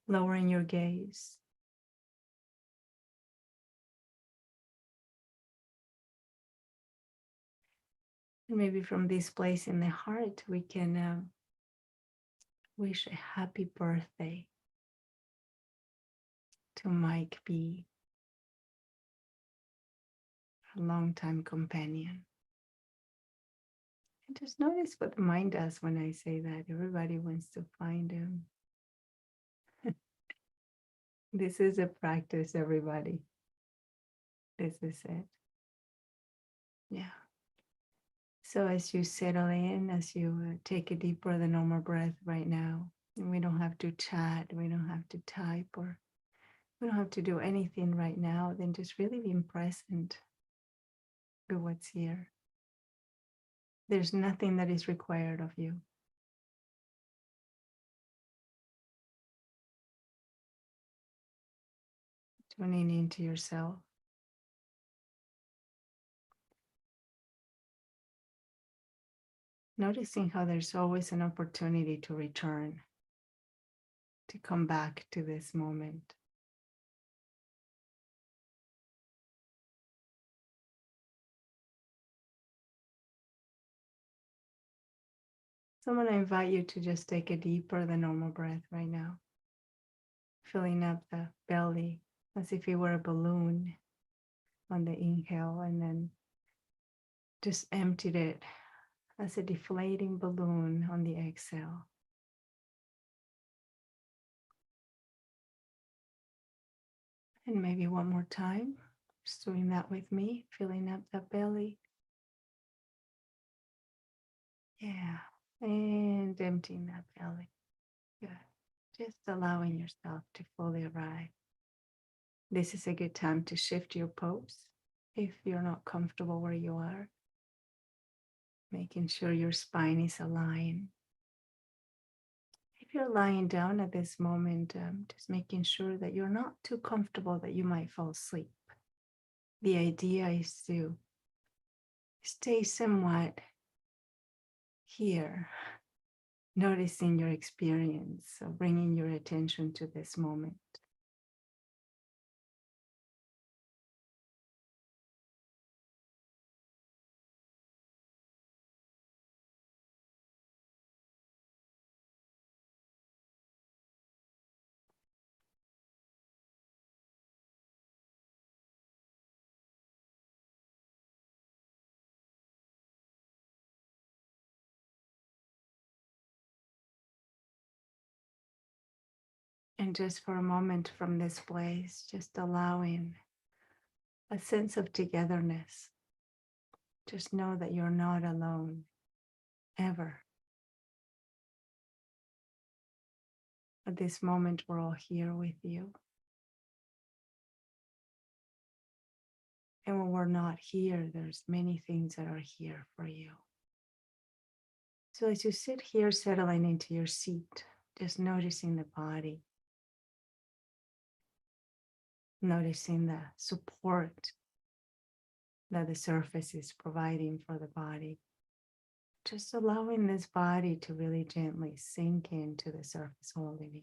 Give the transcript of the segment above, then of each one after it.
lowering your gaze. And maybe from this place in the heart, we can wish a happy birthday to Mike B, a longtime companion. And just notice what the mind does when I say that. Everybody wants to find him. This is a practice, everybody. This is it. Yeah. So as you settle in, as you take a deeper than normal breath right now, and we don't have to chat, we don't have to type, or we don't have to do anything right now, then just really being present with what's here. There's nothing that is required of you. Tuning into yourself. Noticing how there's always an opportunity to return, to come back to this moment. So I'm going to invite you to just take a deeper than normal breath right now, filling up the belly as if it were a balloon on the inhale, and then just emptied it as a deflating balloon on the exhale. And maybe one more time, just doing that with me, filling up the belly. Yeah, and emptying that belly. Good. Just allowing yourself to fully arrive. This is a good time to shift your pose if you're not comfortable where you are. Making sure your spine is aligned. If you're lying down at this moment, just making sure that you're not too comfortable that you might fall asleep. The idea is to stay somewhat here, noticing your experience, so bringing your attention to this moment. And just for a moment from this place, just allowing a sense of togetherness. Just know that you're not alone, ever. At this moment, we're all here with you. And when we're not here, there's many things that are here for you. So as you sit here, settling into your seat, just noticing the body, noticing the support that the surface is providing for the body. Just allowing this body to really gently sink into the surface holding you.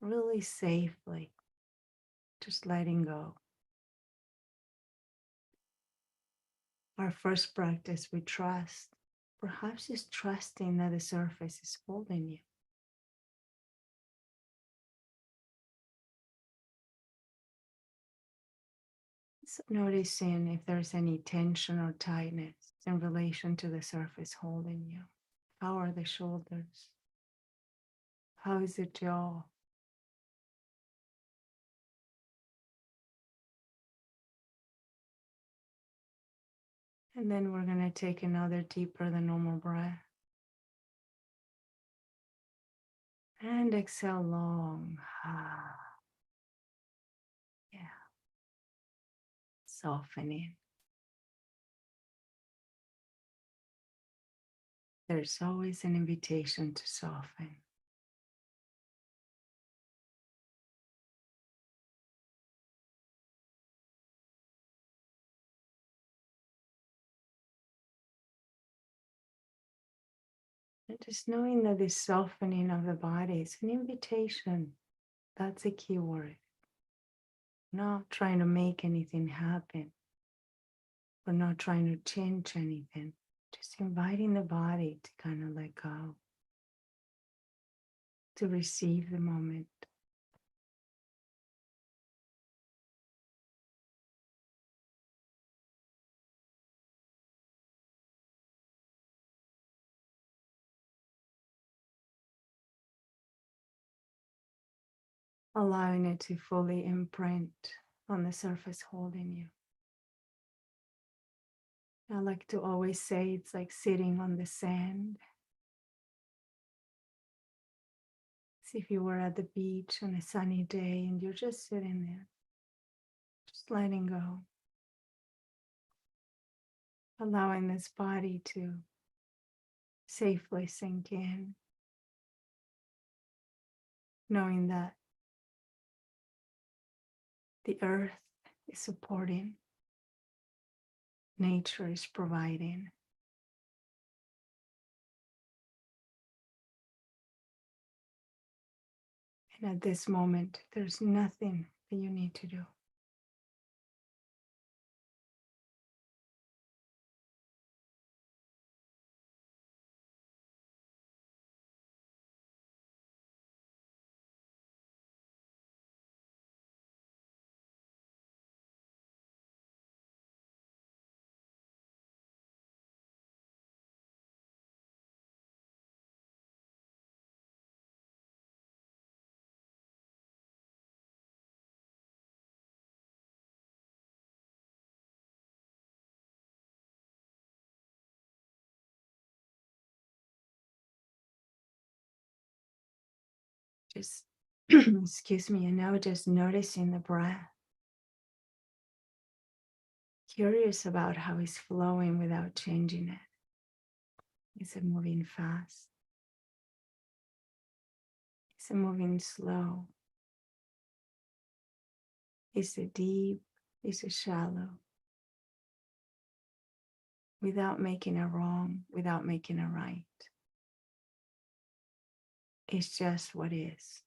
Really safely, just letting go. Our first practice, we trust, perhaps just trusting that the surface is holding you. So noticing if there's any tension or tightness in relation to the surface holding you. How are the shoulders? How is the jaw? And then we're going to take another deeper than normal breath. And exhale long. Yeah. Softening. There's always an invitation to soften. And just knowing that this softening of the body is an invitation. That's a key word. Not trying to make anything happen. We're not trying to change anything. Just inviting the body to kind of let go. To receive the moment. Allowing it to fully imprint on the surface holding you. I like to always say it's like sitting on the sand. See if you were at the beach on a sunny day and you're just sitting there, just letting go. Allowing this body to safely sink in. Knowing that the earth is supporting, nature is providing. And at this moment, there's nothing that you need to do. Just, excuse me, and now just noticing the breath. Curious about how it's flowing without changing it. Is it moving fast? Is it moving slow? Is it deep? Is it shallow? Without making it wrong, without making it right. It's just what is.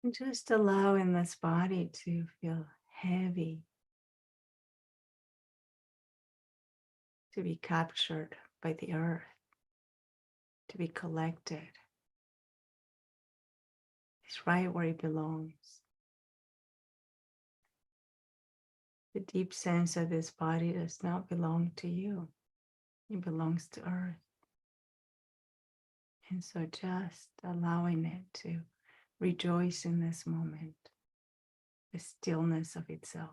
And just allowing this body to feel heavy, to be captured by the earth, to be collected. It's right where it belongs. The deep sense of this body does not belong to you. It belongs to earth. And so just allowing it to rejoice in this moment, the stillness of itself.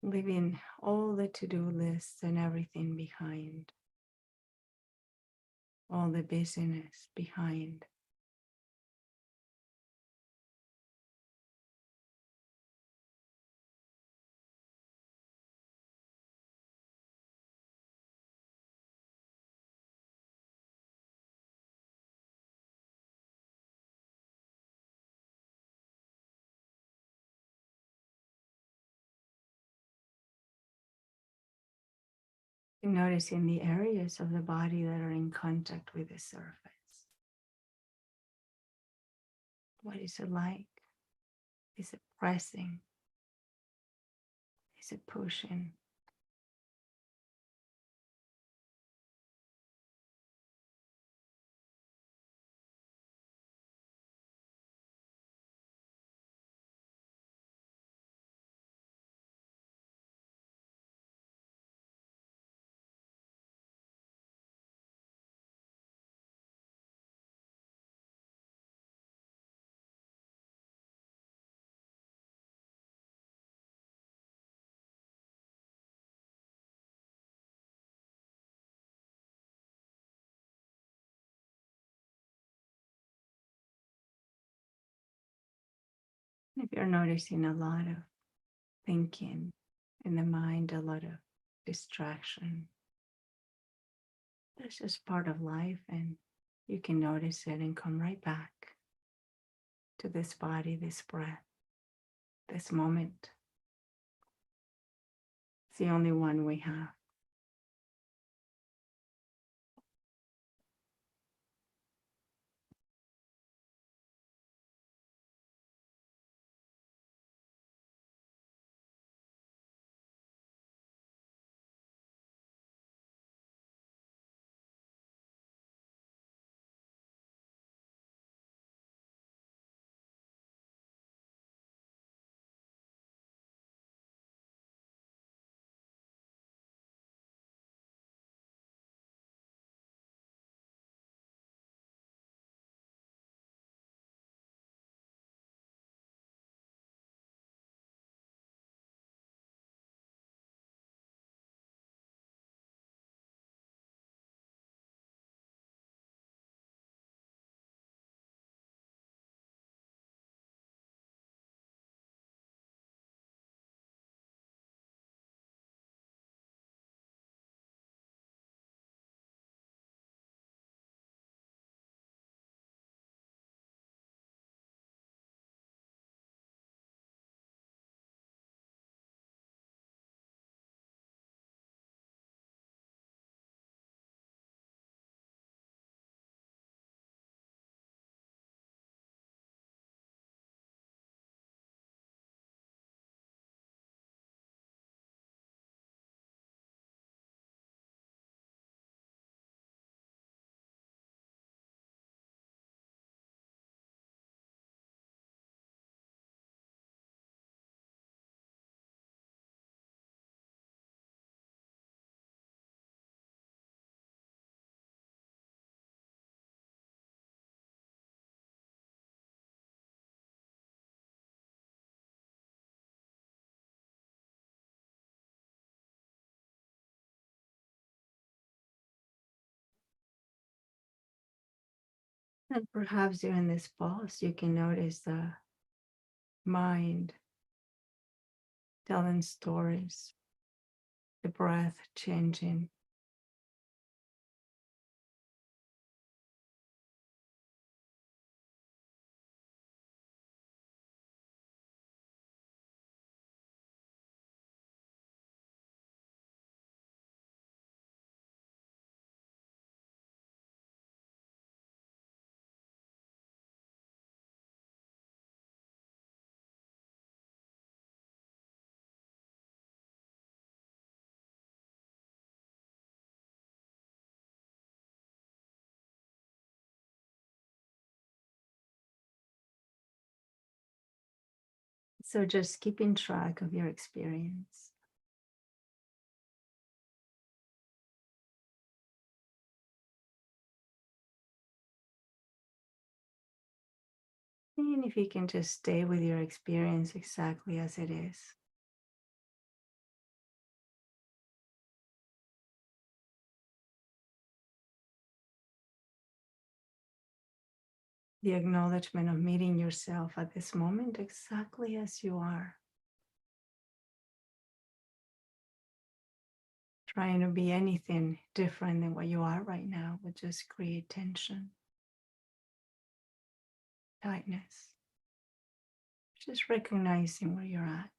Leaving all the to-do lists and everything behind. All the busyness behind. Noticing the areas of the body that are in contact with the surface. What is it like? Is it pressing? Is it pushing? If you're noticing a lot of thinking in the mind, a lot of distraction, that's just part of life, and you can notice it and come right back to this body, this breath, this moment. It's the only one we have. And perhaps during this pause, you can notice the mind telling stories, the breath changing. So just keeping track of your experience. And if you can just stay with your experience exactly as it is. The acknowledgement of meeting yourself at this moment exactly as you are. Trying to be anything different than what you are right now would just create tension, tightness. Just recognizing where you're at.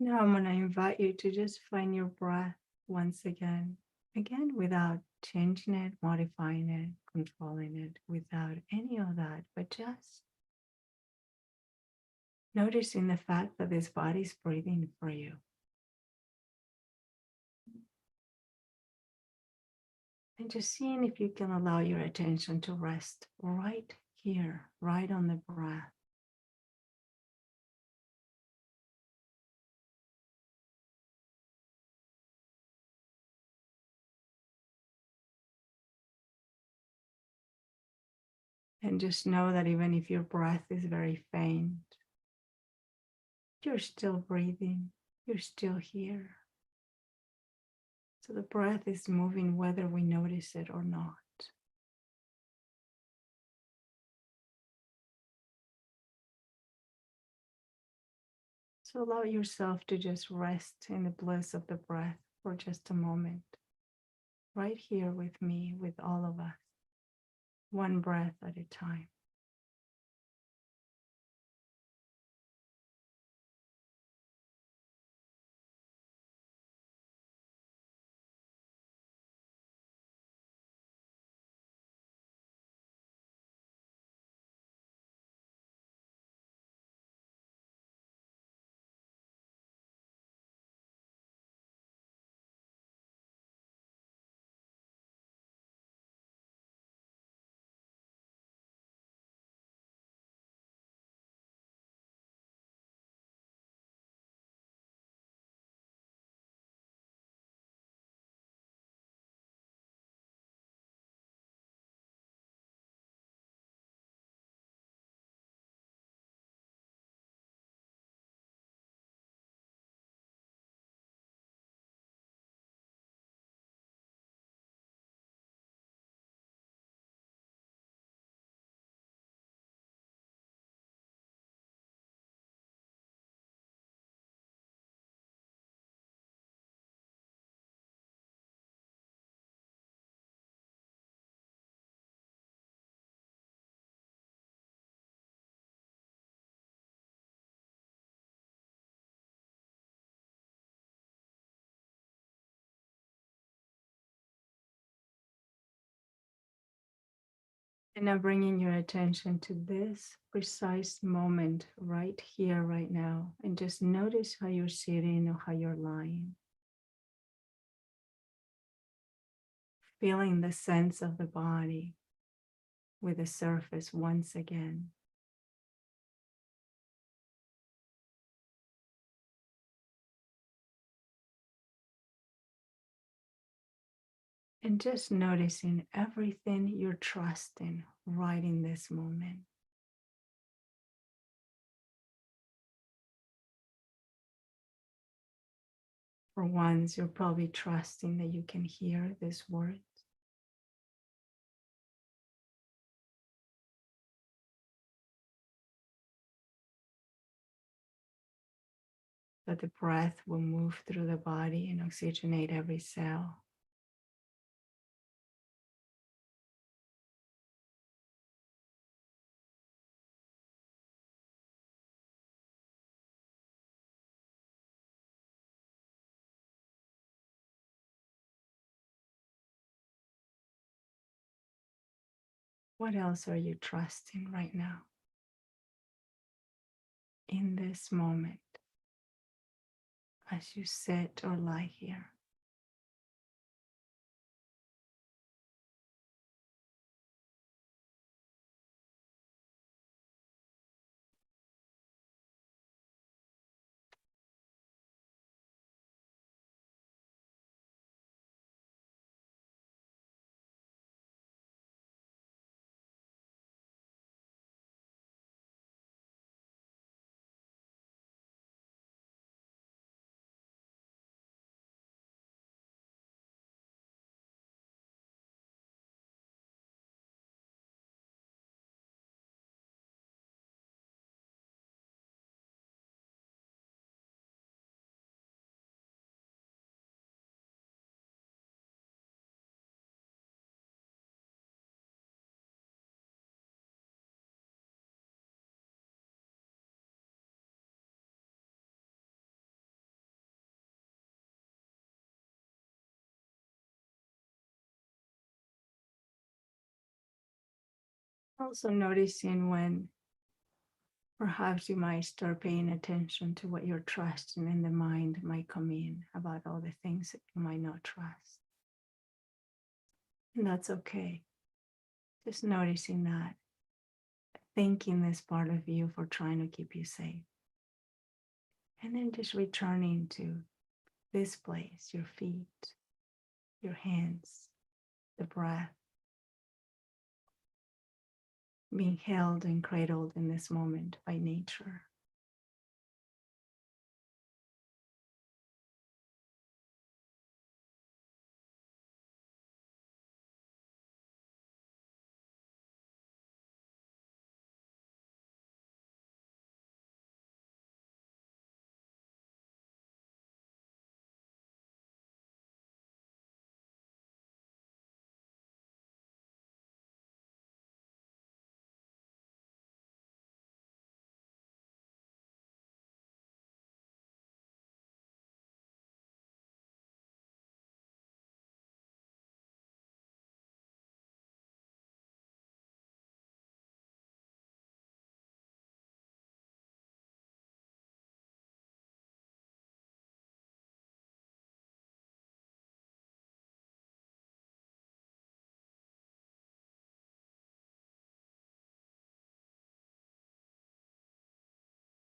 Now I'm going to invite you to just find your breath once again. Again, without changing it, modifying it, controlling it, without any of that, but just noticing the fact that this body is breathing for you. And just seeing if you can allow your attention to rest right here, right on the breath. And just know that even if your breath is very faint, you're still breathing, you're still here. So the breath is moving whether we notice it or not. So allow yourself to just rest in the bliss of the breath for just a moment, right here with me, with all of us, one breath at a time. And now bringing your attention to this precise moment right here, right now, and just notice how you're sitting or how you're lying. Feeling the sense of the body with the surface once again. And just noticing everything you're trusting right in this moment. For once, you're probably trusting that you can hear these words. That the breath will move through the body and oxygenate every cell. What else are you trusting right now? In this moment, as you sit or lie here. Also noticing when perhaps you might start paying attention to what you're trusting, and the mind might come in about all the things that you might not trust. And that's okay. Just noticing that, thanking this part of you for trying to keep you safe. And then just returning to this place, your feet, your hands, the breath, being held and cradled in this moment by nature.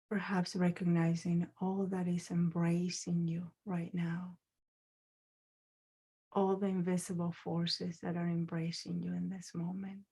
Perhaps recognizing all that is embracing you right now, all the invisible forces that are embracing you in this moment.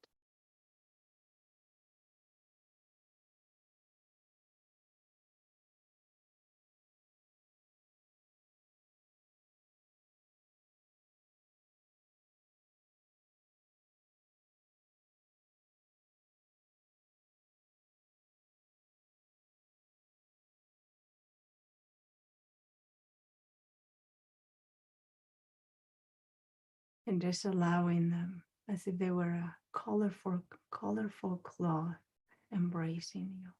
And just allowing them as if they were a colorful cloth embracing you.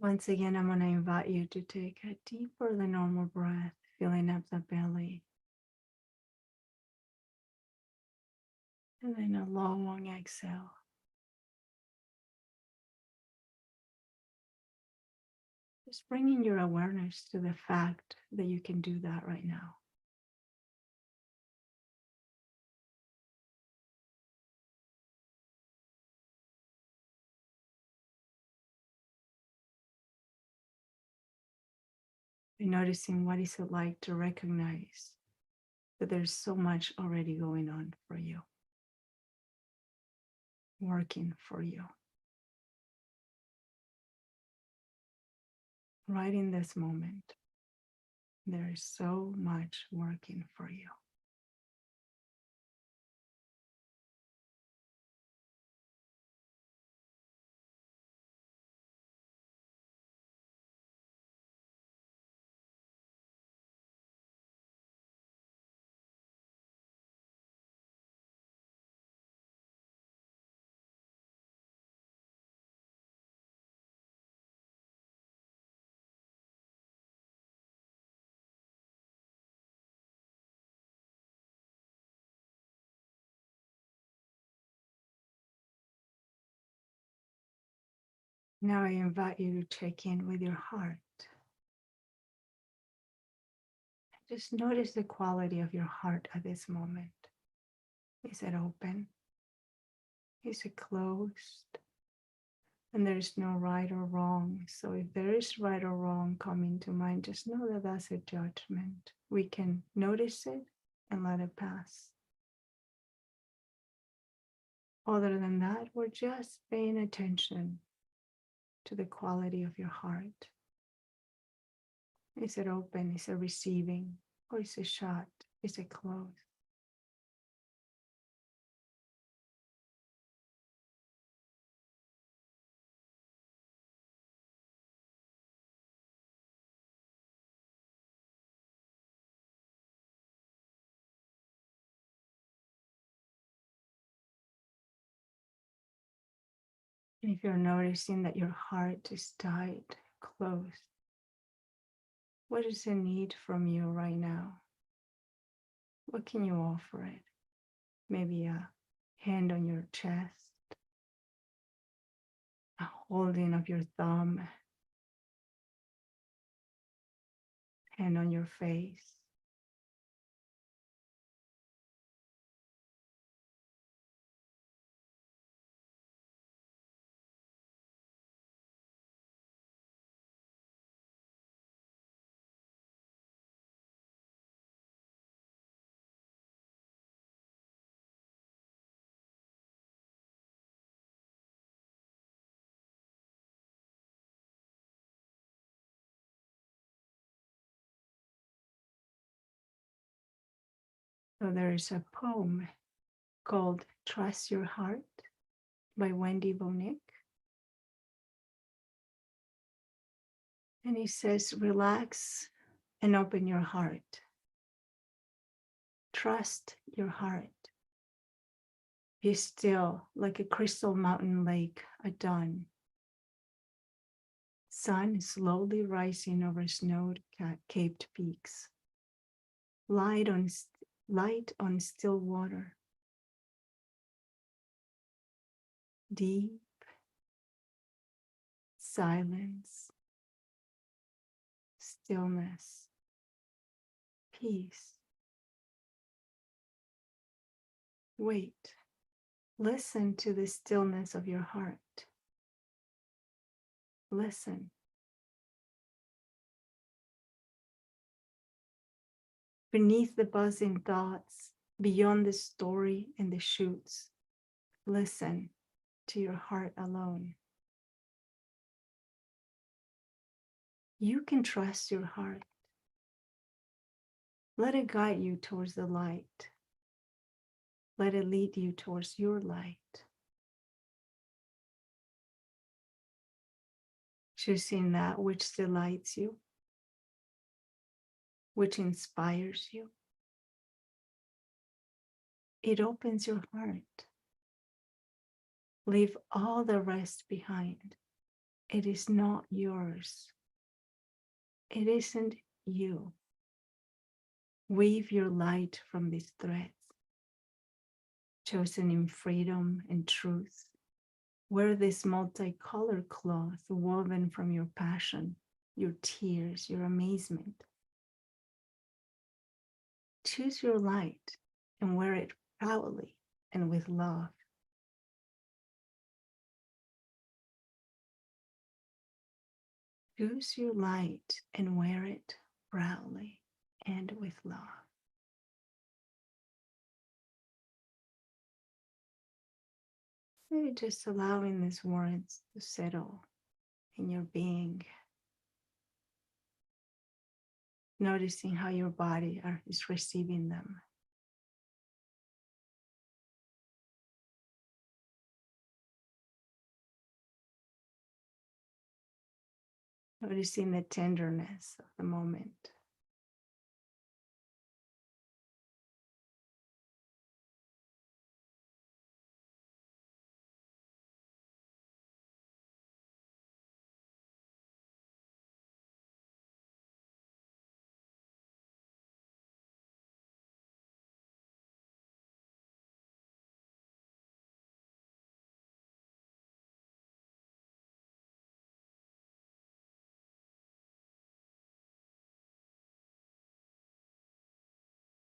Once again, I'm going to invite you to take a deeper than normal breath, filling up the belly. And then a long exhale. Just bringing your awareness to the fact that you can do that right now. And noticing what is it like to recognize that there's so much already going on for you, working for you. Right in this moment, there is so much working for you. Now I invite you to check in with your heart. Just notice the quality of your heart at this moment. Is it open? Is it closed? And there's no right or wrong. So if there is right or wrong coming to mind, just know that that's a judgment. We can notice it and let it pass. Other than that, we're just paying attention to the quality of your heart. Is it open? Is it receiving? Or is it shut? Is it closed? And if you're noticing that your heart is tight, closed, what does it need from you right now? What can you offer it? Maybe a hand on your chest, a holding of your thumb, hand on your face. So there is a poem called Trust Your Heart by Wendy. And he says, relax and open your heart. Trust your heart. Be still like a crystal mountain lake at dawn. Sun slowly rising over snow-capped peaks. Light on still water. Deep silence, stillness, peace. Wait. Listen to the stillness of your heart. Listen. Beneath the buzzing thoughts, beyond the story and the shoots, listen to your heart alone. You can trust your heart. Let it guide you towards the light. Let it lead you towards your light. Choosing that which delights you, which inspires you. It opens your heart. Leave all the rest behind. It is not yours. It isn't you. Weave your light from these threads, chosen in freedom and truth. Wear this multicolored cloth woven from your passion, your tears, your amazement. Choose your light and wear it proudly and with love. Choose your light and wear it proudly and with love. Maybe just allowing these words to settle in your being, noticing how your body is receiving them. Noticing the tenderness of the moment.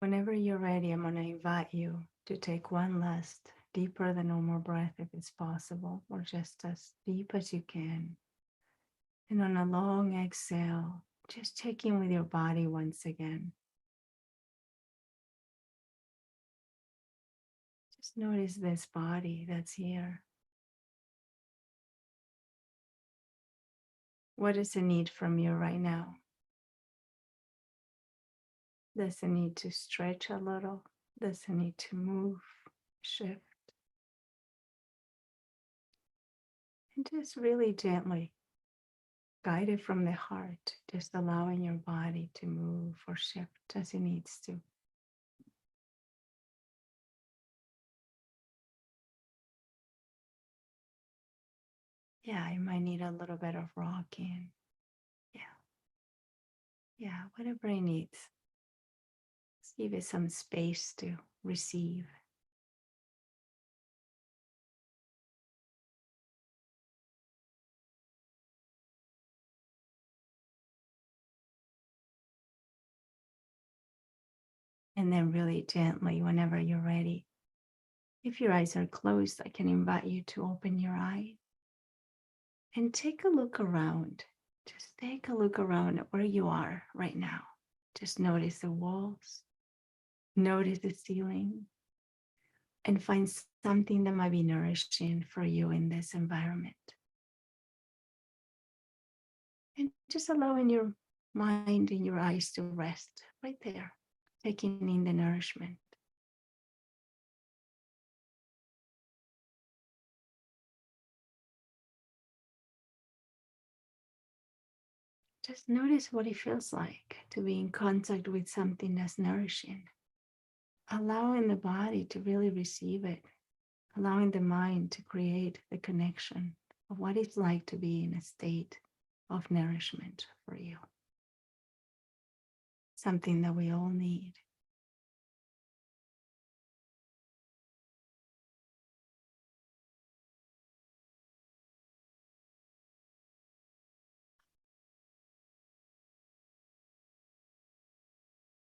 Whenever you're ready, I'm going to invite you to take one last deeper than normal breath if it's possible, or just as deep as you can. And on a long exhale, just check in with your body once again. Just notice this body that's here. What does it need from you right now? Does it need to stretch a little? Does it need to move, shift? And just really gently, guided from the heart, just allowing your body to move or shift as it needs to. Yeah, you might need a little bit of rocking. Yeah, whatever it needs. Just give it some space to receive. And then really gently, whenever you're ready, if your eyes are closed, I can invite you to open your eyes and take a look around. Just take a look around at where you are right now. Just notice the walls, notice the ceiling, and find something that might be nourishing for you in this environment. And just allowing your mind and your eyes to rest right there, taking in the nourishment. Just notice what it feels like to be in contact with something that's nourishing. Allowing the body to really receive it, allowing the mind to create the connection of what it's like to be in a state of nourishment for you. Something that we all need.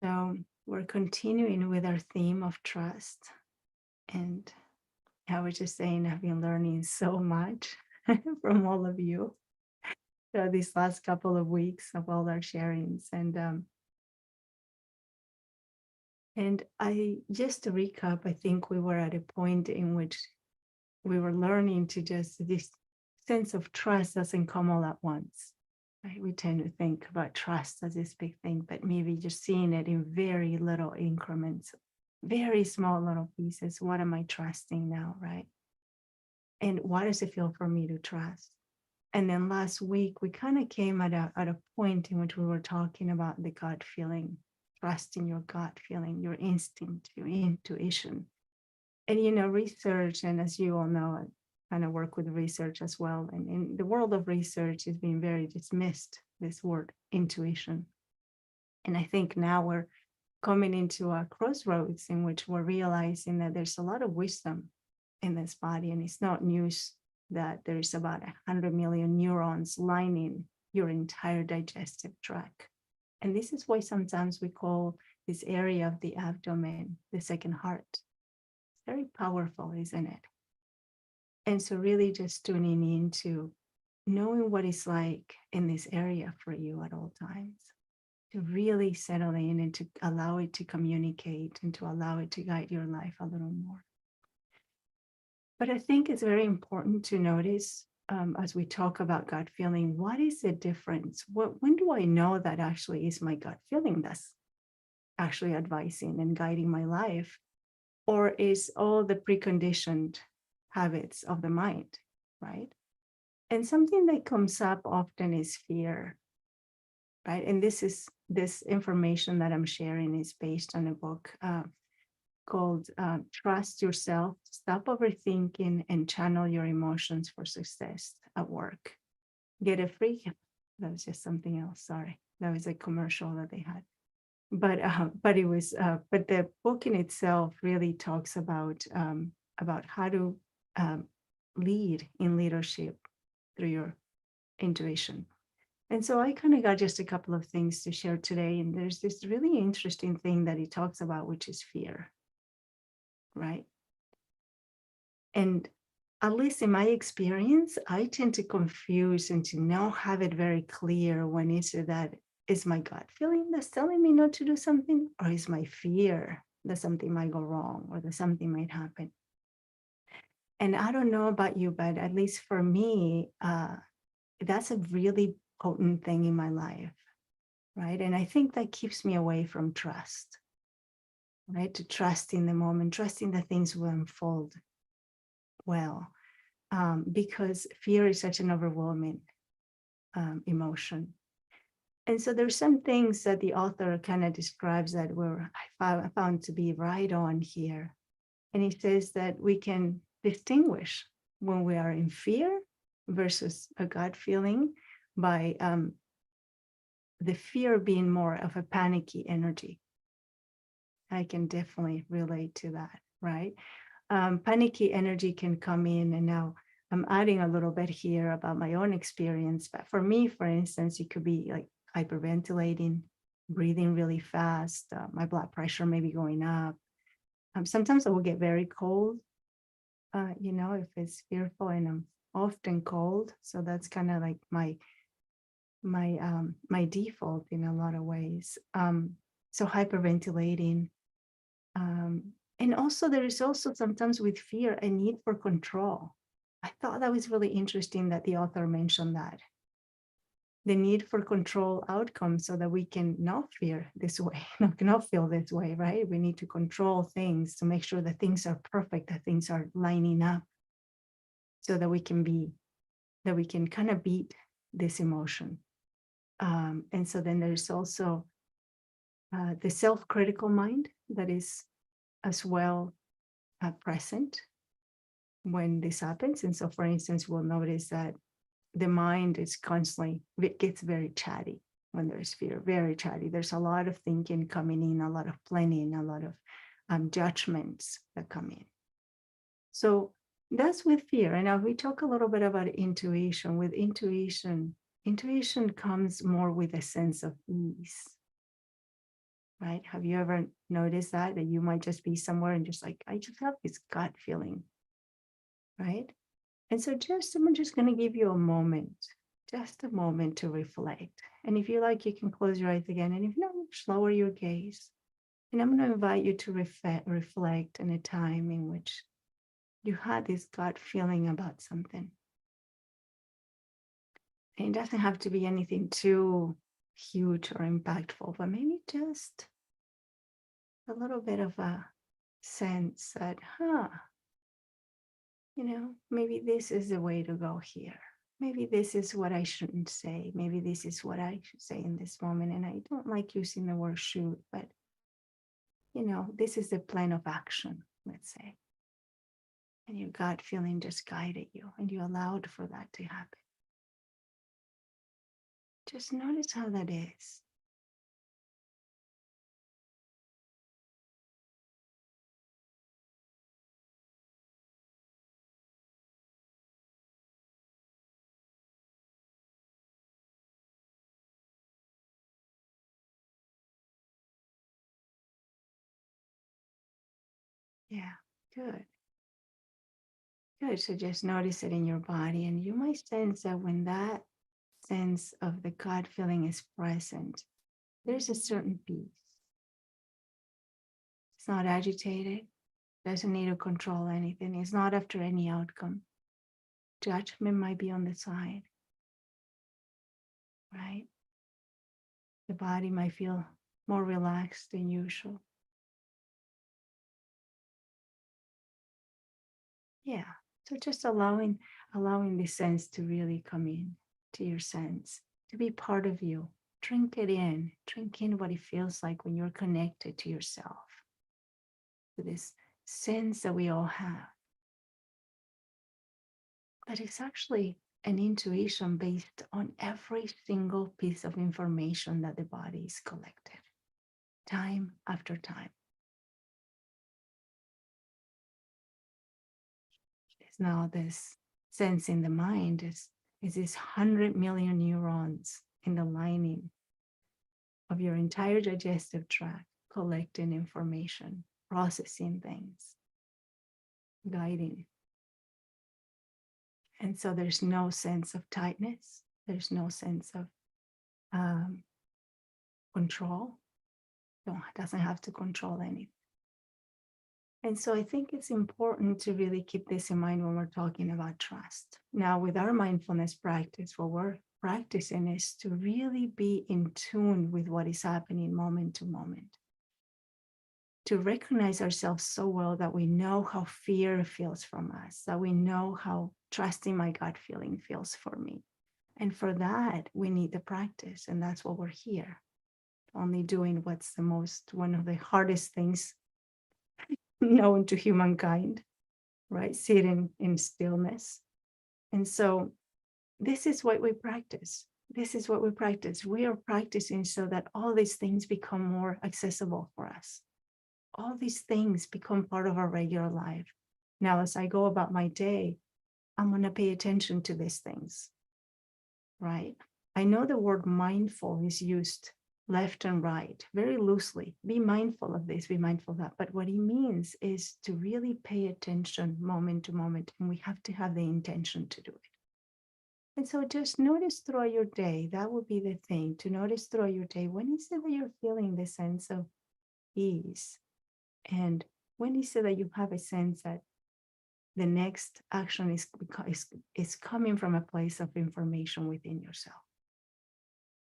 So we're continuing with our theme of trust. And I was just saying, I've been learning so much from all of you these last couple of weeks of all our sharings. And I, just to recap, I think we were at a point in which we were learning to just, this sense of trust doesn't come all at once. Right? We tend to think about trust as this big thing, but maybe just seeing it in very little increments, very small little pieces. What am I trusting now, right? And what does it feel for me to trust? And then last week, we kind of came at a point in which we were talking about the gut feeling, trusting your gut feeling, your instinct, your intuition. And, research, and as you all know, kind of work with research as well. And in the world of research, it's been very dismissed, this word intuition. And I think now we're coming into a crossroads in which we're realizing that there's a lot of wisdom in this body. And it's not news that there's about 100 million neurons lining your entire digestive tract. And this is why sometimes we call this area of the abdomen the second heart. It's very powerful, isn't it? And so really just tuning into knowing what it's like in this area for you at all times, to really settle in and to allow it to communicate and to allow it to guide your life a little more. But I think it's very important to notice as we talk about gut feeling, what is the difference? When do I know that actually is my gut feeling that's actually advising and guiding my life? Or is all the preconditioned habits of the mind, right? And something that comes up often is fear, right? And this information that I'm sharing is based on a book called Trust Yourself, Stop Overthinking, and Channel Your Emotions for Success at Work. Get a free, that was just something else, sorry. That was a commercial that they had. But the book in itself really talks about how to lead in leadership through your intuition. And so I kind of got just a couple of things to share today. And there's this really interesting thing that he talks about, which is fear, right? And at least in my experience, I tend to confuse and to not have it very clear when it's that is my gut feeling that's telling me not to do something, or is my fear that something might go wrong or that something might happen. And I don't know about you, but at least for me, that's a really potent thing in my life, right? And I think that keeps me away from trust, right? To trust in the moment, trusting that things will unfold well, because fear is such an overwhelming emotion. And so there's some things that the author kind of describes that I found to be right on here. And he says that we can distinguish when we are in fear versus a gut feeling by the fear being more of a panicky energy. I can definitely relate to that, right? Panicky energy can come in, and now I'm adding a little bit here about my own experience. But for me, for instance, it could be like hyperventilating, breathing really fast, my blood pressure may be going up. Sometimes I will get very cold, if it's fearful, and I'm often cold. So that's kind of like my default in a lot of ways. So hyperventilating. And also there is also sometimes with fear, a need for control. I thought that was really interesting that the author mentioned that. The need for control outcomes so that we can not fear this way, not feel this way, right? We need to control things to make sure that things are perfect, that things are lining up so that we can kind of beat this emotion. And so then there's also the self-critical mind that is as well present when this happens. And so, for instance, we'll notice that the mind is constantly, it gets very chatty when there's fear, very chatty. There's a lot of thinking coming in, a lot of planning, a lot of judgments that come in. So that's with fear. And now we talk a little bit about intuition. With intuition comes more with a sense of ease, right? Have you ever noticed that you might just be somewhere and just like, I just have this gut feeling, right? And so I'm just going to give you just a moment to reflect. And if you like, you can close your eyes again. And if not, just lower your gaze. And I'm going to invite you to reflect in a time in which you had this gut feeling about something. And it doesn't have to be anything too huge or impactful, but maybe just a little bit of a sense that, maybe this is the way to go here. Maybe this is what I shouldn't say. Maybe this is what I should say in this moment. And I don't like using the word should, but, this is the plan of action, let's say. and your gut feeling just guided you and you allowed for that to happen. Just notice how that is. Yeah, good. Good. So just notice it in your body. And you might sense that when that sense of the gut feeling is present, there's a certain peace. It's not agitated, doesn't need to control anything. It's not after any outcome. Judgment might be on the side, right? The body might feel more relaxed than usual. Yeah. So just allowing the sense to really come in to your sense, to be part of you. Drink it in. Drink in what it feels like when you're connected to yourself, to this sense that we all have. But it's actually an intuition based on every single piece of information that the body is collected, time after time. It's now this sense in the mind is this 100 million neurons in the lining of your entire digestive tract, collecting information, processing things, guiding. And so there's no sense of tightness. There's no sense of control. It doesn't have to control anything. And so I think it's important to really keep this in mind when we're talking about trust. Now, with our mindfulness practice, what we're practicing is to really be in tune with what is happening moment to moment, to recognize ourselves so well that we know how fear feels from us, that we know how trusting my gut feeling feels for me. And for that, we need the practice. And that's what we're here, only doing what's one of the hardest things known to humankind, right? Sitting in stillness. And so this is what we practice. This is what we practice. We are practicing so that all these things become more accessible for us. All these things become part of our regular life. Now, as I go about my day, I'm going to pay attention to these things, right? I know the word mindful is used left and right, very loosely. Be mindful of this, be mindful of that. But what he means is to really pay attention moment to moment, and we have to have the intention to do it. And so just notice throughout your day, that would be the thing, to notice throughout your day, when is it that you're feeling the sense of ease? And when is it that you have a sense that the next action is coming from a place of information within yourself?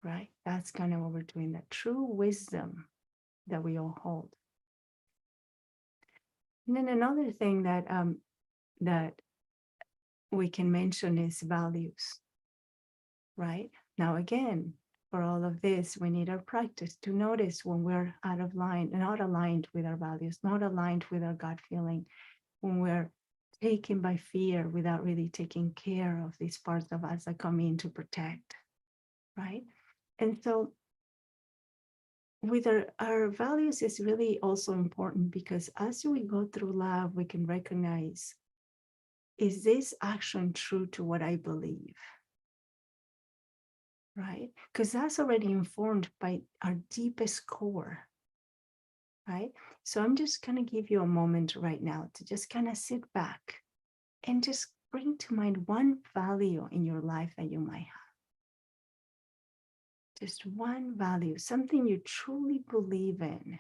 Right? That's kind of what we're doing, that true wisdom that we all hold. And then another thing that we can mention is values, right? Now, again, for all of this, we need our practice to notice when we're out of line, not aligned with our values, not aligned with our gut feeling, when we're taken by fear without really taking care of these parts of us that come in to protect, right? And so with our values is really also important, because as we go through life, we can recognize, is this action true to what I believe? Right? Because that's already informed by our deepest core, right? So I'm just going to give you a moment right now to just kind of sit back and just bring to mind one value in your life that you might have. Just one value, something you truly believe in.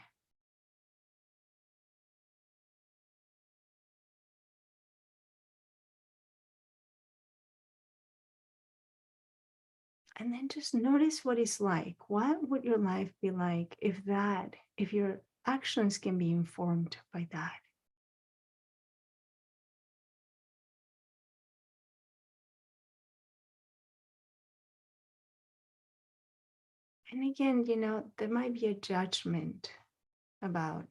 And then just notice what it's like. What would your life be like if your actions can be informed by that? And again, there might be a judgment about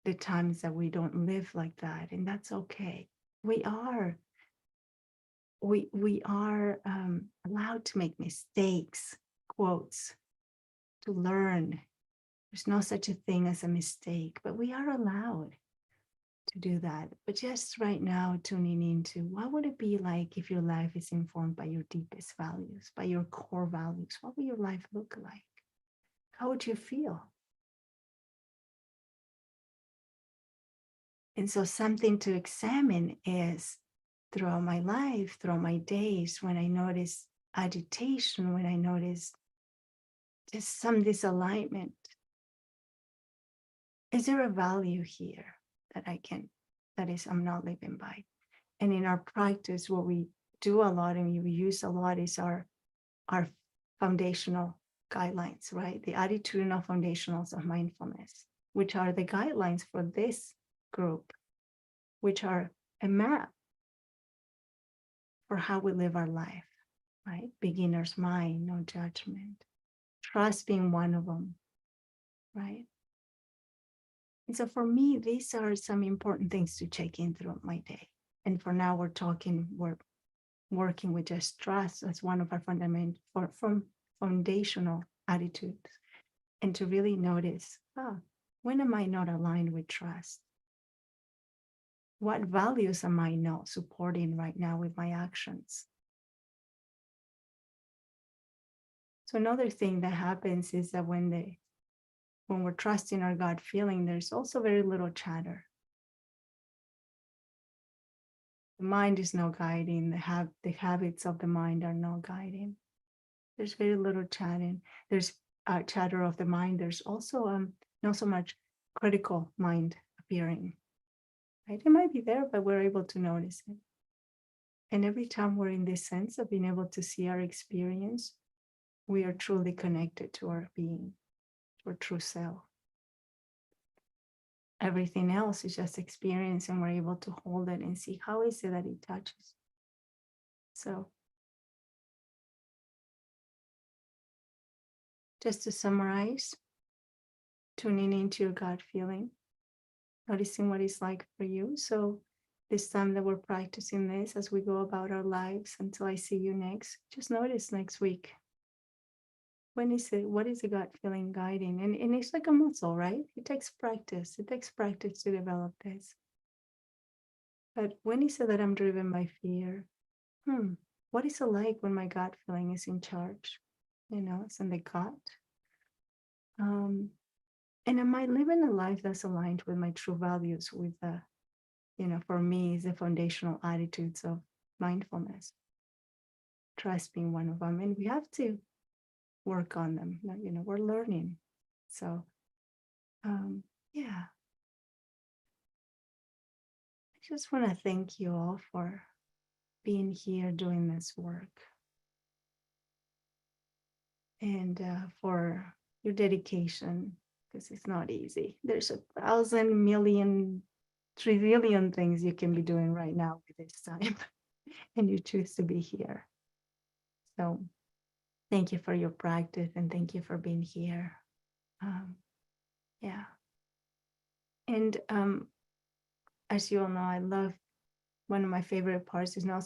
the times that we don't live like that, and that's okay. we are allowed to make mistakes, quotes, to learn. There's no such a thing as a mistake, but we are allowed to do that. But just right now, tuning into what would it be like if your life is informed by your deepest values, by your core values? What would your life look like? How would you feel? And so something to examine is throughout my life, throughout my days, when I notice agitation, when I notice just some disalignment, is there a value here that I'm not living by? And in our practice, what we do a lot and we use a lot is our foundational guidelines, right? The attitudinal foundationals of mindfulness, which are the guidelines for this group, which are a map for how we live our life, right? Beginner's mind, no judgment, trust being one of them, right? And so for me, these are some important things to check in throughout my day. And for now, we're working with just trust as one of our foundational attitudes. And to really notice, when am I not aligned with trust? What values am I not supporting right now with my actions? So another thing that happens is that when we're trusting our gut feeling, there's also very little chatter. The mind is no guiding. The habits of the mind are no guiding. There's very little chatting. There's chatter of the mind. There's also not so much critical mind appearing. Right? It might be there, but we're able to notice it. And every time we're in this sense of being able to see our experience, we are truly connected to our being, to our true self. Everything else is just experience, and we're able to hold it and see how is it that it touches. So just to summarize, tuning into your gut feeling, noticing what it's like for you. So this time that we're practicing this as we go about our lives until I see you next, just notice next week. When is it? What is the gut feeling guiding? And it's like a muscle, right? It takes practice. It takes practice to develop this. But when is it that I'm driven by fear? What is it like when my gut feeling is in charge? It's in the gut. And am I living a life that's aligned with my true values, with the, for me, is the foundational attitudes of mindfulness, trust being one of them. And we have to work on them. We're learning. So, yeah. I just want to thank you all for being here doing this work. And for your dedication, because it's not easy. There's 1,000 million trillion things you can be doing right now with this time, and you choose to be here. So thank you for your practice, and thank you for being here. Yeah. And as you all know, I love, one of my favorite parts is not